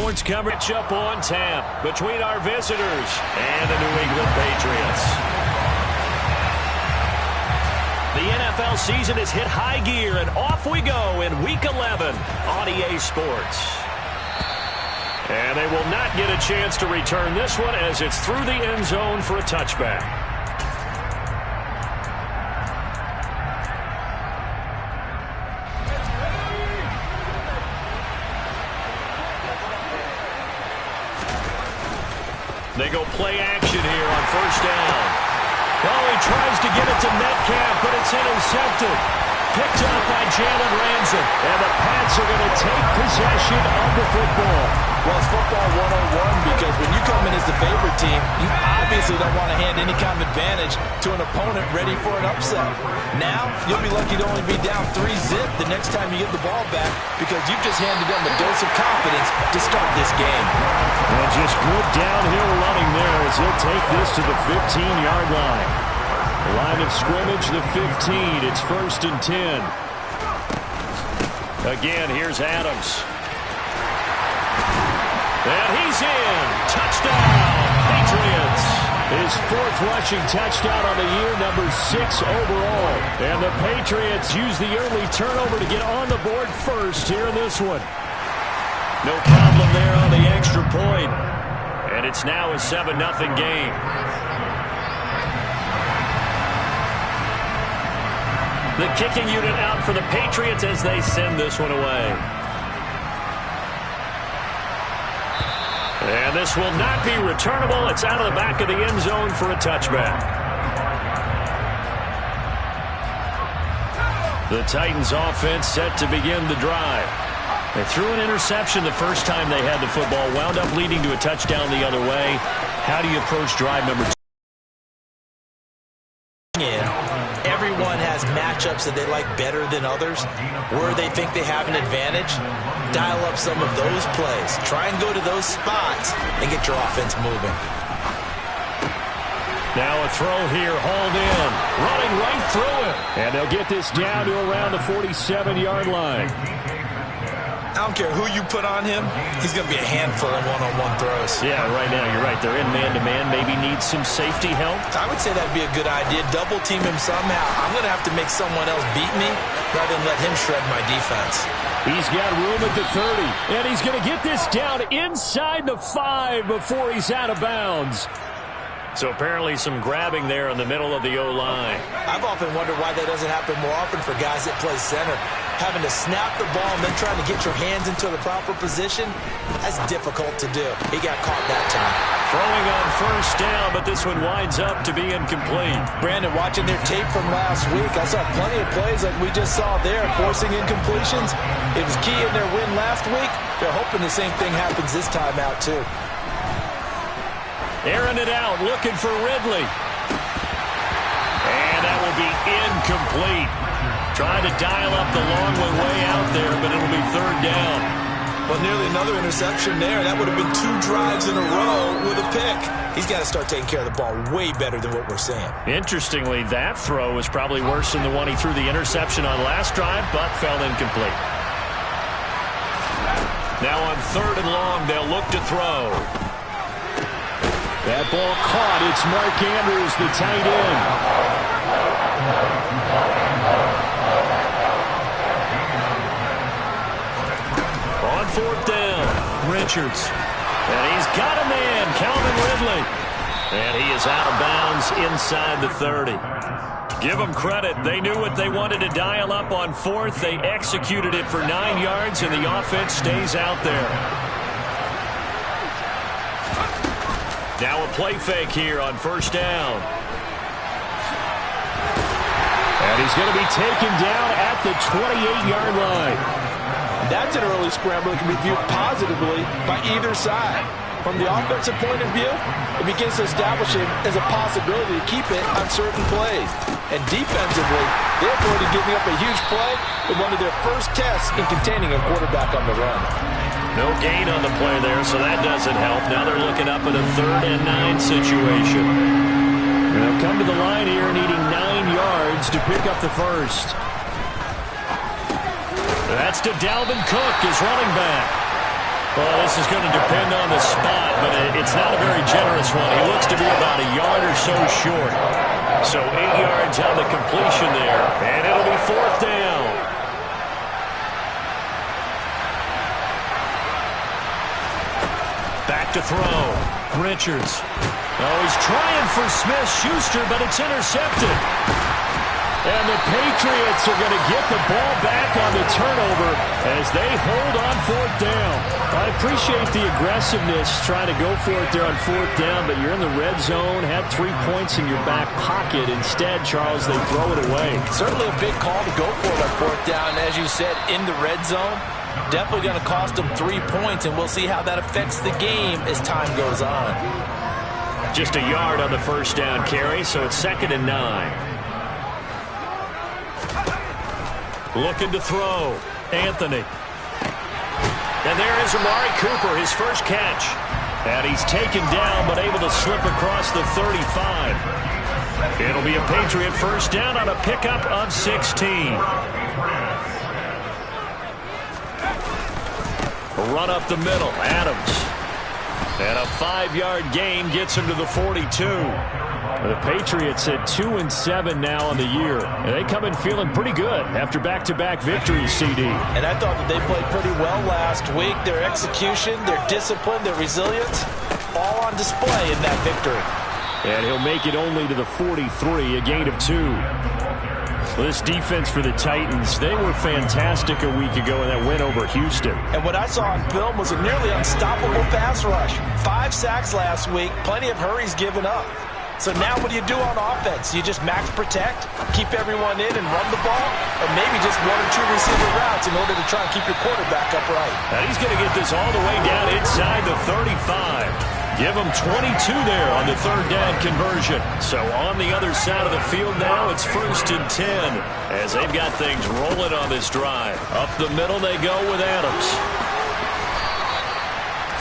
Sports coverage up on tap between our visitors and the New England Patriots. The NFL season has hit high gear, and off we go in Week 11 on EA Sports. And they will not get a chance to return this one as it's through the end zone for a touchback. They go play action here on first down. Oh, he tries to get it to Metcalf, but it's intercepted. Picked up by Jalen Ramsey. And the Pats are going to take possession of the football. Well, it's football 101 because when you come in as the favorite team, you obviously don't want to hand any kind of advantage to an opponent ready for an upset. Now, you'll be lucky to only be down 3-zip the next time you get the ball back because you've just handed them a dose of confidence to start this game. And just good downhill running there as he'll take this to the 15-yard line. Line of scrimmage, the 15. It's 1st and 10. Again, here's Adams. And he's in. Touchdown, Patriots. His 4th rushing touchdown on the year, number 6 overall. And the Patriots use the early turnover to get on the board first here in this one. No problem there on the extra point. And it's now a 7-0 game. The kicking unit out for the Patriots as they send this one away. And this will not be returnable. It's out of the back of the end zone for a touchback. The Titans offense set to begin the drive. They threw an interception the first time they had the football, wound up leading to a touchdown the other way. How do you approach drive number 2? Everyone has matchups that they like better than others. Where they think they have an advantage, dial up some of those plays. Try and go to those spots and get your offense moving. Now a throw here, hauled in, running right through it. And they'll get this down to around the 47-yard line. I don't care who you put on him, he's going to be a handful in one-on-one throws. Yeah, right now, you're right. They're in man-to-man. Maybe needs some safety help. I would say that'd be a good idea. Double team him somehow. I'm going to have to make someone else beat me rather than let him shred my defense. He's got room at the 30, and he's going to get this down inside the 5 before he's out of bounds. So apparently some grabbing there in the middle of the O-line. I've often wondered why that doesn't happen more often for guys that play center. Having to snap the ball and then trying to get your hands into the proper position, that's difficult to do. He got caught that time. Throwing on first down, but this one winds up to be incomplete. Brandon, watching their tape from last week, I saw plenty of plays like we just saw there, forcing incompletions. It was key in their win last week. They're hoping the same thing happens this time out, too. Airing it out, looking for Ridley. And that will be incomplete. Trying to dial up the long one way out there, but it'll be 3rd down. Well, nearly another interception there. That would have been 2 drives in a row with a pick. He's got to start taking care of the ball way better than what we're seeing. Interestingly, that throw was probably worse than the one he threw the interception on last drive, but fell incomplete. Now on 3rd and long, they'll look to throw. That ball caught. It's Mark Andrews, the tight end. On 4th down, Richards. And he's got a man, Calvin Ridley. And he is out of bounds inside the 30. Give them credit. They knew what they wanted to dial up on 4th. They executed it for 9 yards, and the offense stays out there. Now a play fake here on first down. And he's going to be taken down at the 28-yard line. That's an early scramble that can be viewed positively by either side. From the offensive point of view, it begins to establish it as a possibility to keep it on certain plays. And defensively, they avoided giving up a huge play in one of their first tests in containing a quarterback on the run. No gain on the play there, so that doesn't help. Now they're looking up at a 3rd and 9 situation. They'll come to the line here needing 9 yards to pick up the first. That's to Dalvin Cook, his running back. Well, this is going to depend on the spot, but it's not a very generous one. He looks to be about a yard or so short. So 8 yards on the completion there, and it'll be 4th down. Back to throw. Richards. Oh, he's trying for Smith-Schuster, but it's intercepted. And the Patriots are going to get the ball back on the turnover as they hold on 4th down. I appreciate the aggressiveness trying to go for it there on 4th down, but you're in the red zone, had 3 points in your back pocket. Instead, Charles, they throw it away. Certainly a big call to go for it on 4th down. As you said, in the red zone, definitely going to cost them 3 points, and we'll see how that affects the game as time goes on. Just a yard on the 1st down carry, so it's 2nd and 9. Looking to throw. Anthony. And there is Amari Cooper, his first catch. And he's taken down, but able to slip across the 35. It'll be a Patriot 1st down on a pickup of 16. A run up the middle. Adams. And a 5-yard gain gets him to the 42. The Patriots at 2-7 now on the year. And they come in feeling pretty good after back-to-back victories, CD. And I thought that they played pretty well last week. Their execution, their discipline, their resilience, all on display in that victory. And he'll make it only to the 43, a gain of 2. Well, this defense for the Titans, they were fantastic a week ago in that win over Houston. And what I saw on film was a nearly unstoppable pass rush. 5 sacks last week, plenty of hurries given up. So now what do you do on offense? You just max protect, keep everyone in and run the ball, or maybe just 1 or 2 receiver routes in order to try and keep your quarterback upright. And he's going to get this all the way down inside the 35. Give him 22 there on the 3rd down conversion. So on the other side of the field now, it's 1st and 10 as they've got things rolling on this drive. Up the middle they go with Adams.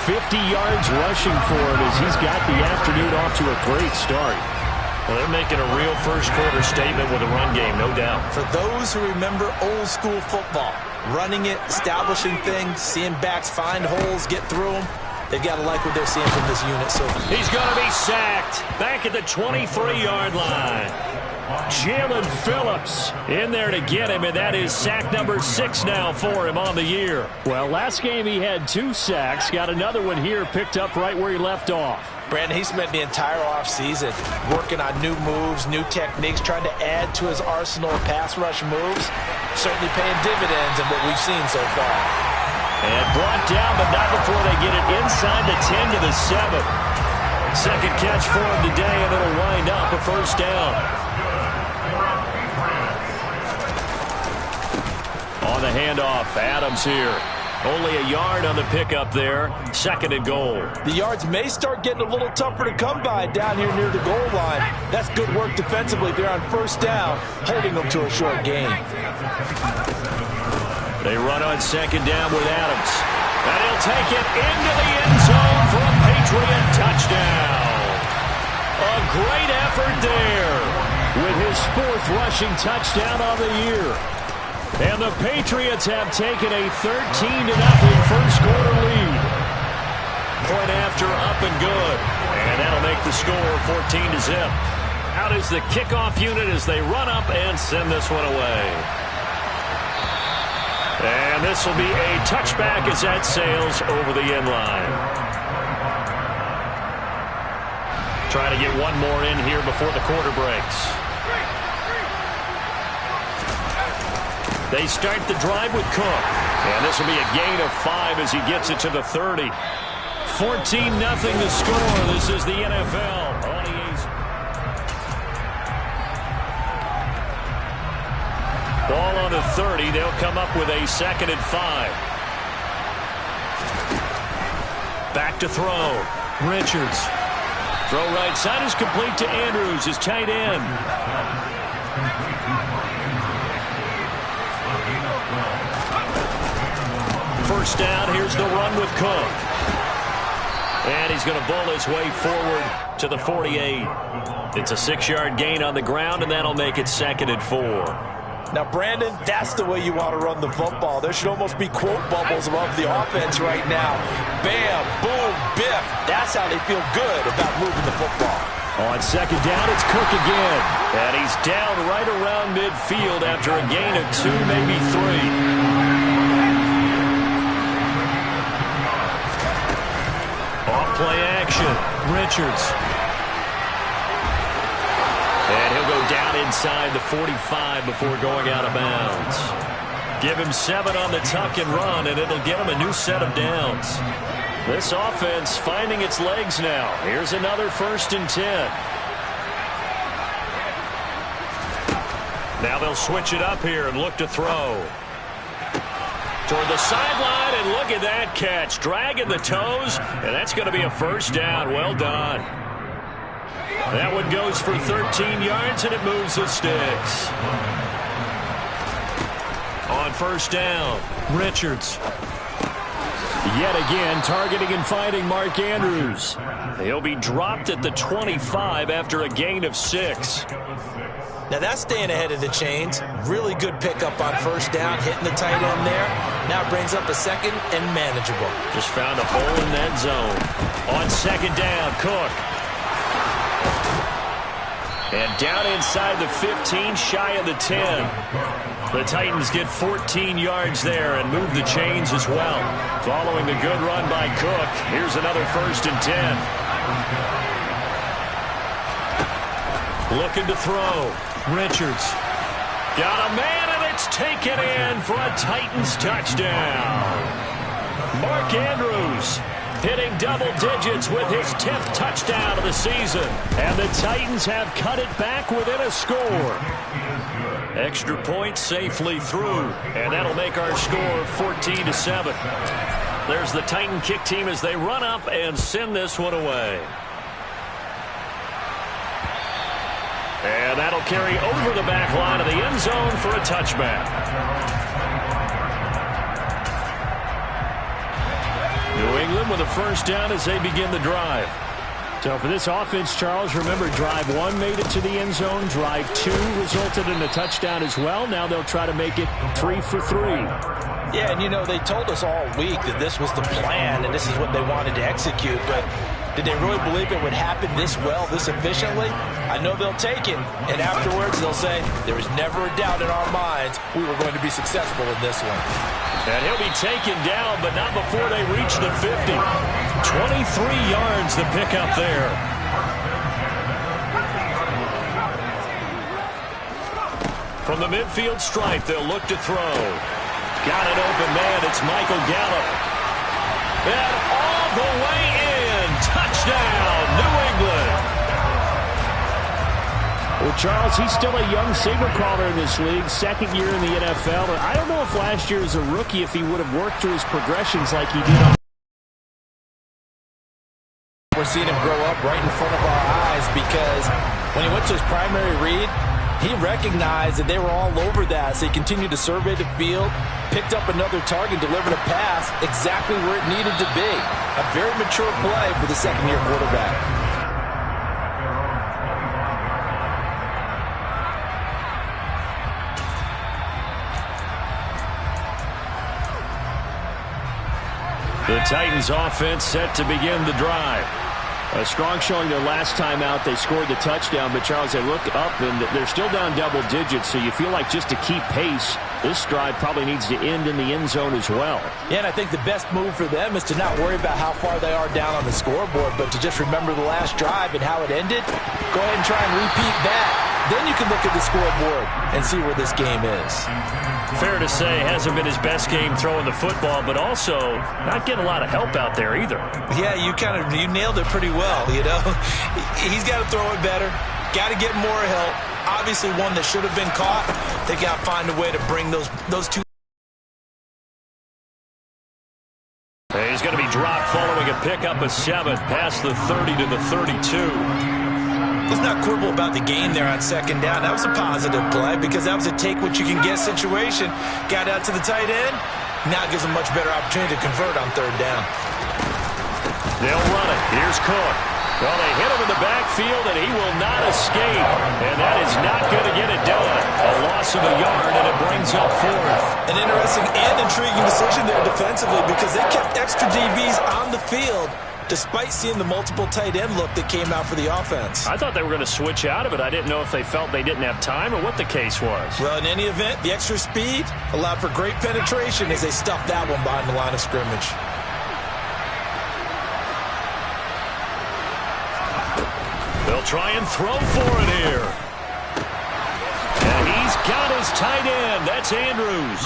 50 yards rushing for him as he's got the afternoon off to a great start. Well, they're making a real first-quarter statement with a run game, no doubt. For those who remember old-school football, running it, establishing things, seeing backs find holes, get through them, they've got to like what they're seeing from this unit. So he's going to be sacked back at the 23-yard line. Jalen Phillips in there to get him, and that is sack number 6 now for him on the year. Well, last game he had 2 sacks. Got another one here picked up right where he left off. Brandon, he spent the entire offseason working on new moves, new techniques, trying to add to his arsenal of pass rush moves. Certainly paying dividends in what we've seen so far. And brought down, but not before they get it inside the 10 to the 7. Second catch for him today, and it'll wind up a 1st down. On the handoff, Adams here. Only a yard on the pickup there. 2nd and goal. The yards may start getting a little tougher to come by down here near the goal line. That's good work defensively there on 1st down, holding them to a short gain. They run on 2nd down with Adams. And he'll take it into the end zone for a Patriot touchdown. A great effort there with his 4th rushing touchdown on the year. And the Patriots have taken a 13-0 first-quarter lead. Point after up and good. And that'll make the score 14-0. Out is the kickoff unit as they run up and send this one away. And this will be a touchback as that sails over the end line. Trying to get one more in here before the quarter breaks. They start the drive with Cook. And this will be a gain of 5 as he gets it to the 30. 14-0 the score. This is the NFL. Ball on the 30. They'll come up with a 2nd and 5. Back to throw. Richards. Throw right side is complete to Andrews, his tight end. First down, here's the run with Cook. And he's going to bull his way forward to the 48. It's a 6-yard gain on the ground, and that'll make it 2nd and 4. Now, Brandon, that's the way you want to run the football. There should almost be quote bubbles above the offense right now. Bam, boom, biff. That's how they feel good about moving the football. On second down, it's Cook again. And he's down right around midfield after a gain of 2, maybe 3. Off-play action. Richards. And he'll go down inside the 45 before going out of bounds. Give him 7 on the tuck and run, and it'll get him a new set of downs. This offense finding its legs now. Here's another 1st and 10. Now they'll switch it up here and look to throw. Toward the sideline, and look at that catch. Dragging the toes, and that's going to be a 1st down. Well done. That one goes for 13 yards, and it moves the sticks. On 1st down, Richards. Yet again, targeting and finding Mark Andrews. He'll be dropped at the 25 after a gain of 6. Now that's staying ahead of the chains. Really good pickup on 1st down, hitting the tight end there. Now brings up a 2nd and manageable. Just found a hole in that zone. On 2nd down, Cook. And down inside the 15, shy of the 10. The Titans get 14 yards there and move the chains as well. Following the good run by Cook, here's another 1st and 10. Looking to throw. Richards. Got a man, and it's taken in for a Titans touchdown. Mark Andrews hitting double digits with his 10th touchdown of the season. And the Titans have cut it back within a score. Extra point safely through, and that'll make our score 14-7. There's the Titan kick team as they run up and send this one away. And that'll carry over the back line of the end zone for a touchback. New England with a 1st down as they begin the drive. So for this offense, Charles, remember drive 1 made it to the end zone. Drive 2 resulted in a touchdown as well. Now they'll try to make it 3 for 3. Yeah, and you know, they told us all week that this was the plan and this is what they wanted to execute, but did they really believe it would happen this well, this efficiently? I know they'll take it, and afterwards they'll say, there was never a doubt in our minds we were going to be successful in this one. And he'll be taken down, but not before they reach the 50. 23 yards to pick up there. From the midfield stripe, they'll look to throw. Got an open man. It's Michael Gallup. And all the way in. Touchdown, New England. Well, Charles, he's still a young signal caller in this league, 2nd year in the NFL. But I don't know if last year as a rookie, if he would have worked through his progressions like he did. We're seeing him grow up right in front of our eyes because when he went to his primary read, he recognized that they were all over that. So he continued to survey the field, picked up another target, delivered a pass exactly where it needed to be. A very mature play for the 2nd-year quarterback. The Titans offense set to begin the drive. A strong showing their last time out. They scored the touchdown, but Charles, they look up and they're still down double digits, so you feel like just to keep pace, this drive probably needs to end in the end zone as well. Yeah, and I think the best move for them is to not worry about how far they are down on the scoreboard, but to just remember the last drive and how it ended. Go ahead and try and repeat that. Then you can look at the scoreboard and see where this game is. Fair to say, hasn't been his best game throwing the football, but also not getting a lot of help out there either. Yeah, you nailed it pretty well, you know. He's got to throw it better. Got to get more help. Obviously one that should have been caught. They got to find a way to bring those two. He's going to be dropped following a pickup of 7 past the 30 to the 32. Let's not quibble about the game there on 2nd down. That was a positive play because that was a take-what-you-can-get situation. Got out to the tight end. Now it gives them a much better opportunity to convert on 3rd down. They'll run it. Here's Cook. Well, they hit him in the backfield, and he will not escape. And that is not going to get it done. A loss of a yard, and brings up fourth. An interesting and intriguing decision there defensively because they kept extra DBs on the field despite seeing the multiple tight end look that came out for the offense. I thought they were going to switch out of it. I didn't know if they felt they didn't have time or what the case was. Well, in any event, the extra speed allowed for great penetration as they stuffed that one behind the line of scrimmage. They'll try and throw for it here. And he's got his tight end. That's Andrews.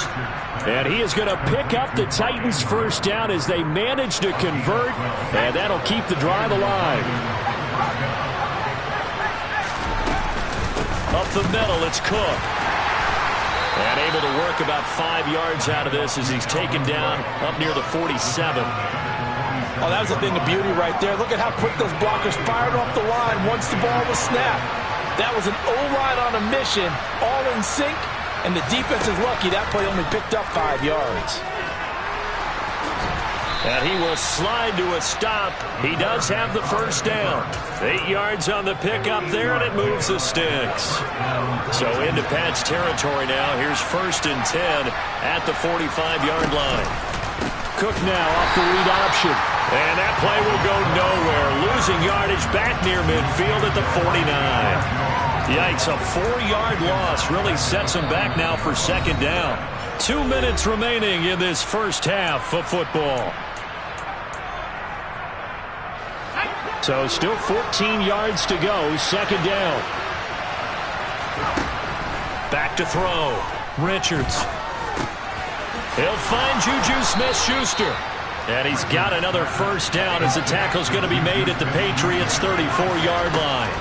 And he is going to pick up the Titans' first down as they manage to convert. And that'll keep the drive alive. Up the middle, it's Cook. And able to work about 5 yards out of this as he's taken down up near the 47. Oh, that was a thing of beauty right there. Look at how quick those blockers fired off the line once the ball was snapped. That was an O-line on a mission, all in sync, and the defense is lucky that play only picked up 5 yards. And he will slide to a stop. He does have the first down. 8 yards on the pickup there, and it moves the sticks. So into Pat's territory now. Here's 1st and 10 at the 45-yard line. Cook now off the read option. And that play will go nowhere. Losing yardage back near midfield at the 49. Yikes, a 4-yard loss really sets him back now for 2nd down. 2 minutes remaining in this first half of football. So still 14 yards to go, 2nd down. Back to throw. Richards. He'll find Juju Smith-Schuster. And he's got another first down as the tackle's going to be made at the Patriots' 34-yard line.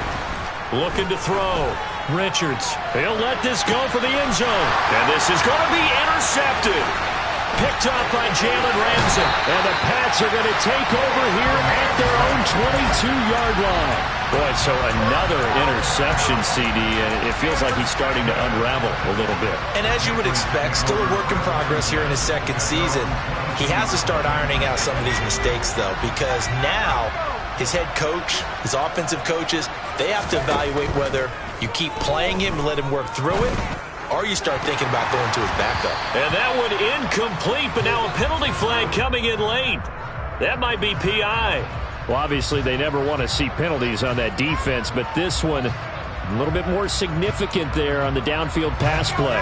Looking to throw. Richards. He'll let this go for the end zone. And this is going to be intercepted. Picked up by Jalen Ramsey. And the Pats are going to take over here at their own 22-yard line. Boy, so another interception, CD, and it feels like he's starting to unravel a little bit. And as you would expect, still a work in progress here in his 2nd season. He has to start ironing out some of these mistakes, though, because now his head coach, his offensive coaches, they have to evaluate whether you keep playing him and let him work through it, or you start thinking about going to his backup. And that one incomplete, but now a penalty flag coming in late. That might be PI. Well, obviously, they never want to see penalties on that defense, but this one a little bit more significant there on the downfield pass play.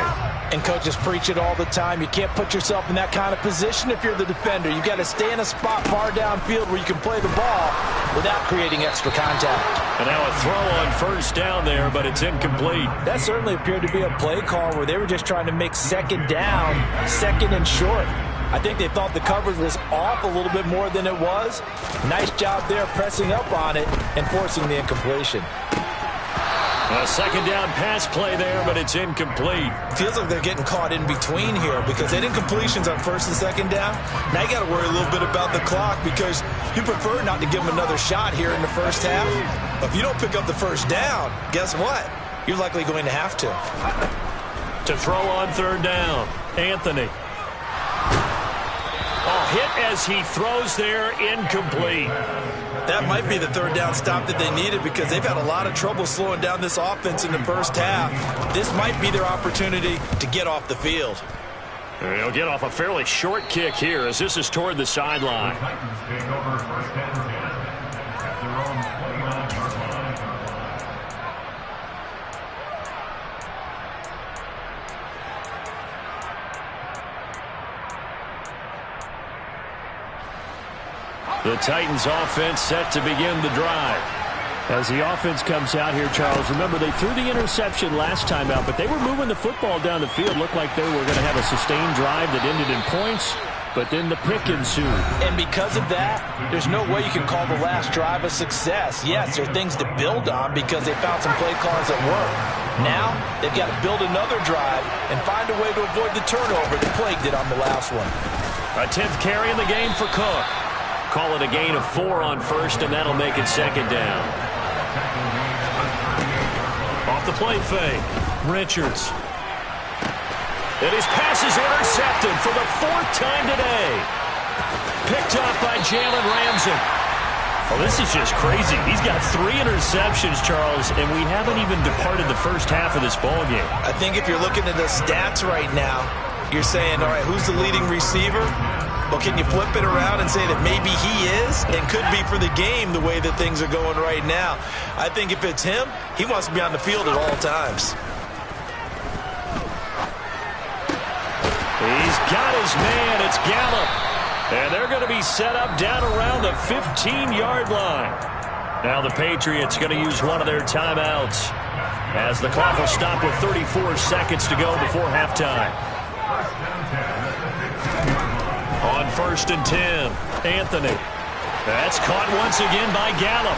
And coaches preach it all the time. You can't put yourself in that kind of position if you're the defender. You've got to stay in a spot far downfield where you can play the ball without creating extra contact. And now a throw on 1st down there, but it's incomplete. That certainly appeared to be a play call where they were just trying to make 2nd down, 2nd and short. I think they thought the coverage was off a little bit more than it was. Nice job there pressing up on it and forcing the incompletion. A 2nd down pass play there, but it's incomplete. Feels like they're getting caught in between here because they had incompletions on 1st and 2nd down. Now you got to worry a little bit about the clock because you prefer not to give them another shot here in the first half. But if you don't pick up the 1st down, guess what? You're likely going to have to. To throw on 3rd down, Anthony. Hit as he throws there, incomplete. That might be the 3rd down stop that they needed because they've had a lot of trouble slowing down this offense in the first half. This might be their opportunity to get off the field. He'll get off a fairly short kick here as this is toward the sideline. The Titans offense set to begin the drive. As the offense comes out here, Charles, remember they threw the interception last time out, but they were moving the football down the field. Looked like they were going to have a sustained drive that ended in points, but then the pick ensued. And because of that, there's no way you can call the last drive a success. Yes, there are things to build on because they found some play calls that work. Now, they've got to build another drive and find a way to avoid the turnover that plagued it on the last one. A 10th carry in the game for Cook. Call it a gain of 4 on 1st, and that'll make it 2nd down. Off the play fake, Richards. And his pass is intercepted for the 4th time today. Picked up by Jalen Ramsey. Well, this is just crazy. He's got 3 interceptions, Charles, and we haven't even departed the first half of this ballgame. I think if you're looking at the stats right now, you're saying, all right, who's the leading receiver? Well, can you flip it around and say that maybe he is and could be for the game the way that things are going right now? I think if it's him, he wants to be on the field at all times. He's got his man. It's Gallup. And they're going to be set up down around the 15-yard line. Now the Patriots going to use one of their timeouts as the clock will stop with 34 seconds to go before halftime. On 1st and 10, Anthony. That's caught once again by Gallup.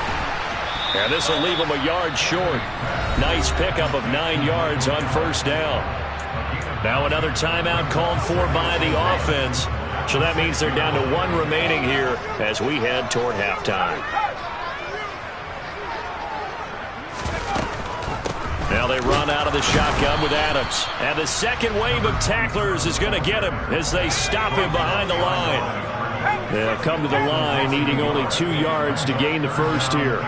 And this will leave him a yard short. Nice pickup of 9 yards on 1st down. Now another timeout called for by the offense. So that means they're down to 1 remaining here as we head toward halftime. Now they run out of the shotgun with Adams. And the second wave of tacklers is going to get him as they stop him behind the line. They'll come to the line needing only 2 yards to gain the first here.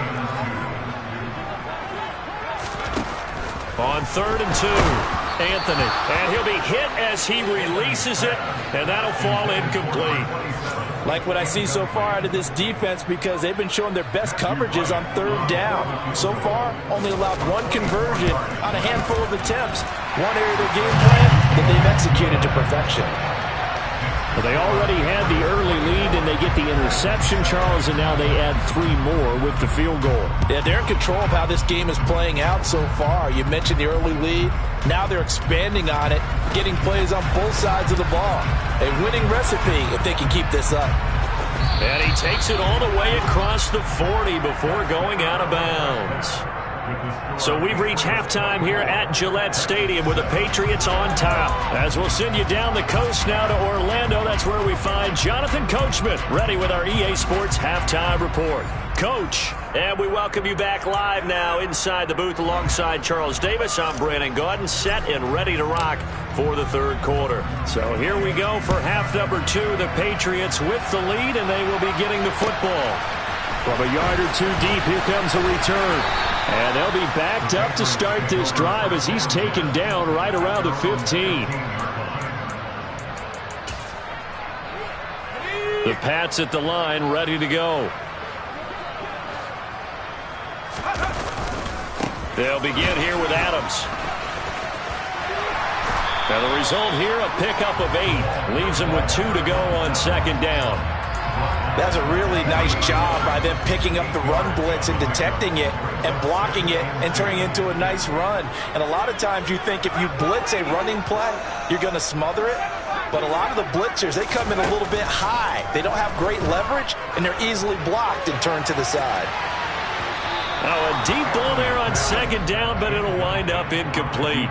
On 3rd and 2. Anthony, and he'll be hit as he releases it, and that'll fall incomplete. Like what I see so far out of this defense because they've been showing their best coverages on 3rd down. So far, only allowed 1 conversion on a handful of attempts. One area of their game plan that they've executed to perfection. Well, they already had the early lead, and they get the interception, Charles, and now they add 3 more with the field goal. Yeah, they're in control of how this game is playing out so far. You mentioned the early lead. Now they're expanding on it, getting plays on both sides of the ball. A winning recipe if they can keep this up. And he takes it all the way across the 40 before going out of bounds. So we've reached halftime here at Gillette Stadium with the Patriots on top. As we'll send you down the coast now to Orlando, that's where we find Jonathan Coachman ready with our EA Sports Halftime Report. Coach, and we welcome you back live now inside the booth alongside Charles Davis. I'm Brandon Gaudin, set and ready to rock for the 3rd quarter. So here we go for half number 2. The Patriots with the lead, and they will be getting the football. From a yard or 2 deep, here comes a return. And they'll be backed up to start this drive as he's taken down right around the 15. The Pats at the line, ready to go. They'll begin here with Adams. Now the result here, a pickup of 8. Leaves them with 2 to go on 2nd down. That's a really nice job by them picking up the run blitz and detecting it and blocking it and turning it into a nice run. And a lot of times you think if you blitz a running play, you're going to smother it. But a lot of the blitzers, they come in a little bit high. They don't have great leverage, and they're easily blocked and turned to the side. Oh, a deep ball there on 2nd down, but it'll wind up incomplete.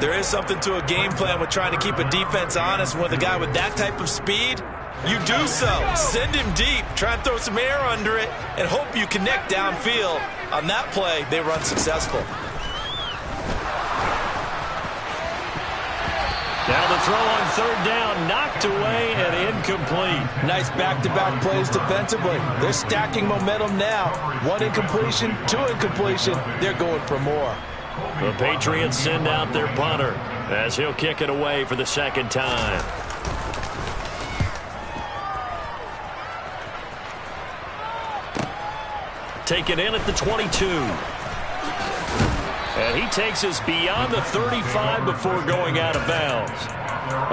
There is something to a game plan with trying to keep a defense honest. With a guy with that type of speed, you do so. Send him deep. Try and throw some air under it and hope you connect downfield. On that play, they run successful. Now the throw on 3rd down, knocked away and incomplete. Nice back-to-back plays defensively. They're stacking momentum now. 1 incompletion, 2 incompletion. They're going for more. The Patriots send out their punter as he'll kick it away for the 2nd time. Taken in at the 22. And he takes us beyond the 35 before going out of bounds.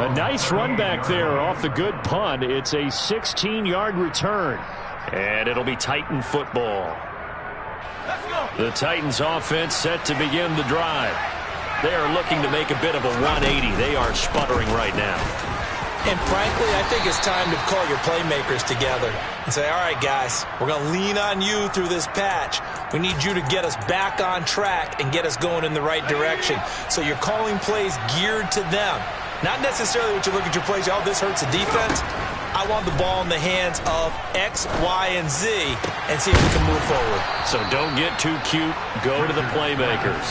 A nice run back there off the good punt. It's a 16-yard return. And it'll be Titan football. The Titans offense set to begin the drive. They are looking to make a bit of a 180. They are sputtering right now. And frankly, I think it's time to call your playmakers together and say, all right, guys, we're going to lean on you through this patch. We need you to get us back on track and get us going in the right direction. So you're calling plays geared to them. Not necessarily what you look at your plays, oh, this hurts the defense. I want the ball in the hands of X, Y, and Z and see if we can move forward. So don't get too cute. Go to the playmakers.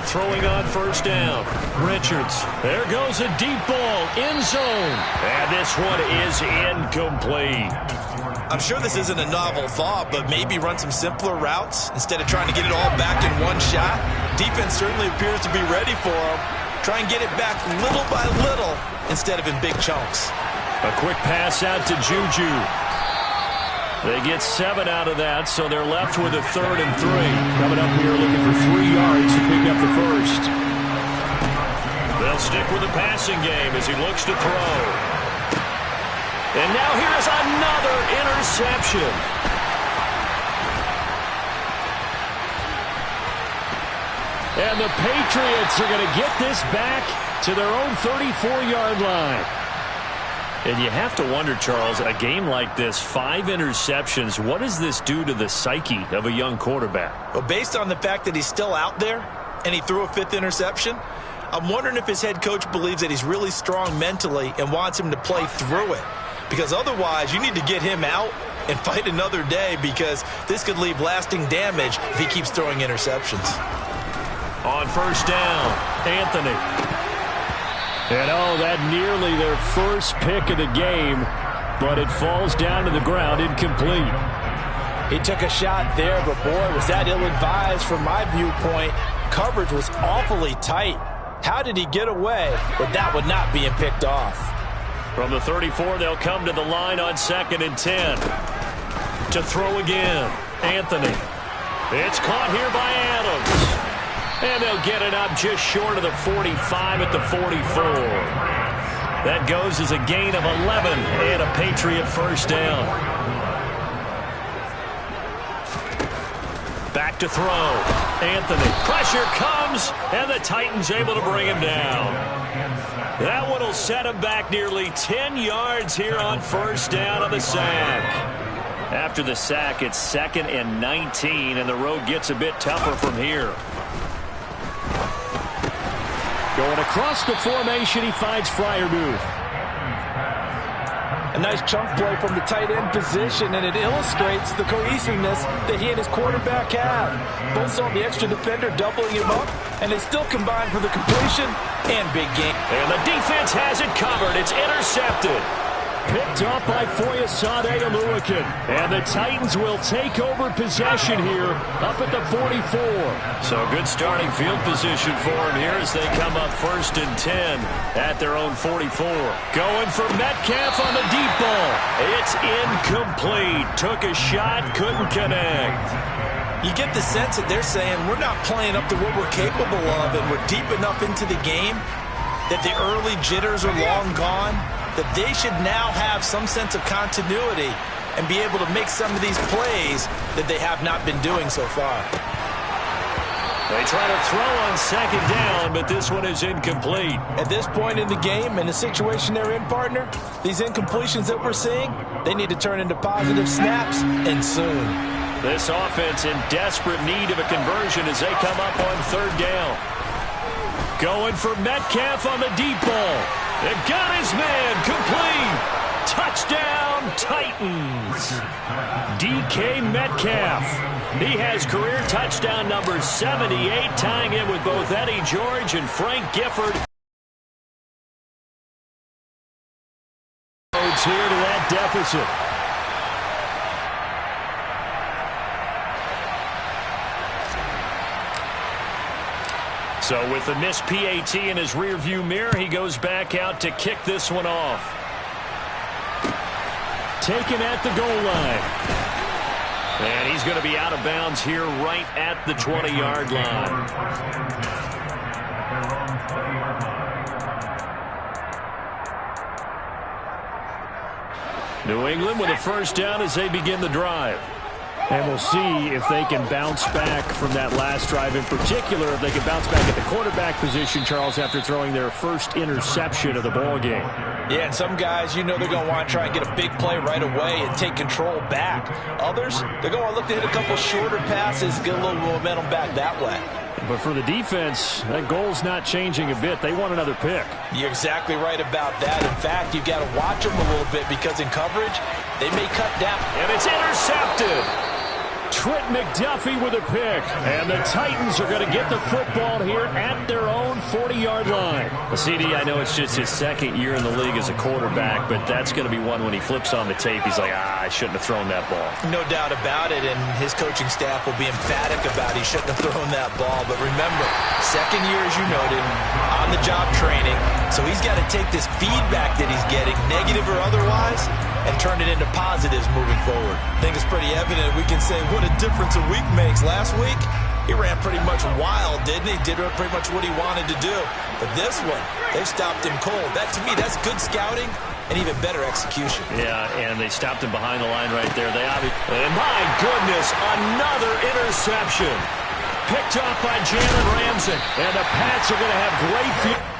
throwing on first down. Richards. There goes a deep ball. End zone. And this one is incomplete. I'm sure this isn't a novel thought, but maybe run some simpler routes instead of trying to get it all back in one shot. Defense certainly appears to be ready for him. Try and get it back little by little instead of in big chunks. A quick pass out to Juju. They get 7 out of that, so they're left with a 3rd and 3. Coming up here looking for 3 yards to pick up the first. They'll stick with the passing game as he looks to throw. And now here's another interception. And the Patriots are going to get this back to their own 34-yard line. And you have to wonder, Charles, a game like this, 5 interceptions, what does this do to the psyche of a young quarterback? Well, based on the fact that he's still out there and he threw a 5th interception, I'm wondering if his head coach believes that he's really strong mentally and wants him to play through it. Because otherwise, you need to get him out and fight another day, because this could leave lasting damage if he keeps throwing interceptions. On first down, Anthony. And that nearly their first pick of the game, but it falls down to the ground incomplete. He took a shot there, but boy, was that ill-advised from my viewpoint. Coverage was awfully tight. How did he get away with that one not being picked off? From the 34, they'll come to the line on 2nd and 10. To throw again, Anthony. It's caught here by Adams. And they'll get it up just short of the 45 at the 44. That goes as a gain of 11 and a Patriot first down. Back to throw. Anthony. Pressure comes, and the Titans able to bring him down. That one will set him back nearly 10 yards here on first down on the sack. After the sack, it's 2nd and 19, and the road gets a bit tougher from here. Going across the formation, he finds Freiermuth. A nice chunk play from the tight end position, and it illustrates the cohesiveness that he and his quarterback have. Both saw the extra defender doubling him up, and they still combined for the completion and big game. And the defense has it covered. It's intercepted. Picked off by Foyesade Oluwakin. And the Titans will take over possession here up at the 44. So good starting field position for him here as they come up 1st and 10 at their own 44. Going for Metcalf on the deep ball. It's incomplete. Took a shot, couldn't connect. You get the sense that they're saying we're not playing up to what we're capable of, and we're deep enough into the game that the early jitters are long gone, that they should now have some sense of continuity and be able to make some of these plays that they have not been doing so far. They try to throw on 2nd down, but this one is incomplete. At this point in the game, in the situation they're in, partner, these incompletions that we're seeing, they need to turn into positive snaps, and soon. This offense in desperate need of a conversion as they come up on 3rd down. Going for Metcalf on the deep ball. They got his man complete. Touchdown, Titans. DK Metcalf. He has career touchdown number 78, tying in with both Eddie George and Frank Gifford. Here to that deficit. So with the missed PAT in his rearview mirror, he goes back out to kick this one off. Taken at the goal line. And he's going to be out of bounds here right at the 20-yard line. New England with a first down as they begin the drive. And we'll see if they can bounce back from that last drive, in particular, if they can bounce back at the quarterback position, Charles, after throwing their first interception of the ball game. Yeah, and some guys, you know they're going to want to try and get a big play right away and take control back. Others, they're going to look to hit a couple shorter passes, get a little momentum back that way. But for the defense, that goal's not changing a bit. They want another pick. You're exactly right about that. In fact, you've got to watch them a little bit because in coverage, they may cut down. And it's intercepted. Trent McDuffie with a pick. And the Titans are going to get the football here at their own 40-yard line. Well, CD, I know it's just his second year in the league as a quarterback, but that's going to be one when he flips on the tape. He's like, I shouldn't have thrown that ball. No doubt about it, and his coaching staff will be emphatic about he shouldn't have thrown that ball. But remember, second year, as you noted, on-the-job training, so he's got to take this feedback that he's getting, negative or otherwise, and turn it into positives moving forward. I think it's pretty evident. We can say what a difference a week makes. Last week, he ran pretty much wild, didn't he? Did pretty much what he wanted to do. But this one, they stopped him cold. That, to me, that's good scouting and even better execution. Yeah, and they stopped him behind the line right there. And my goodness, another interception. Picked off by Jalen Ramsey. And the Pats are going to have great field.